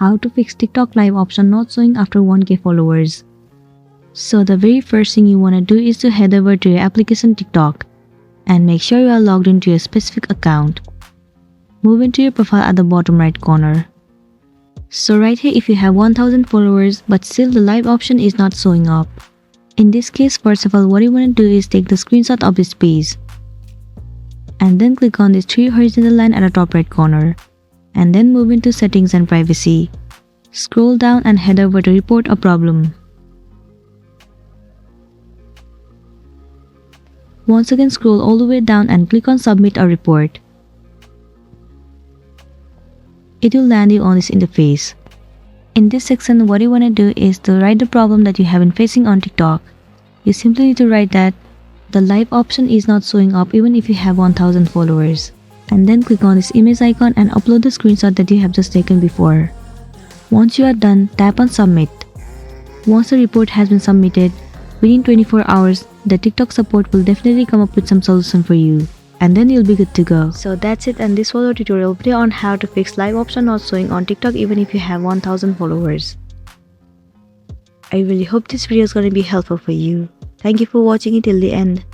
how to fix TikTok live option not showing after 1K followers. So the very first thing you want to do is to head over to your application TikTok and make sure you are logged into your specific account. Move into your profile at the bottom right corner. So right here, if you have 1000 followers but still the live option is not showing up. In this case, first of all, what you want to do is take the screenshot of this page and then click on this 3 horizontal line at the top right corner and then move into settings and privacy. Scroll down and head over to report a problem. Once again, scroll all the way down and click on submit a report. It will land you on this interface. In this section, what you want to do is to write the problem that you have been facing on TikTok. You simply need to write that the live option is not showing up even if you have 1000 followers. And then click on this image icon and upload the screenshot that you have just taken before. Once you are done, tap on submit. Once the report has been submitted, within 24 hours, the TikTok support will definitely come up with some solution for you. And then you'll be good to go. So that's it, and this was a tutorial video on how to fix live option not showing on TikTok even if you have 1000 followers. I really hope this video is going to be helpful for you. Thank you for watching it till the end.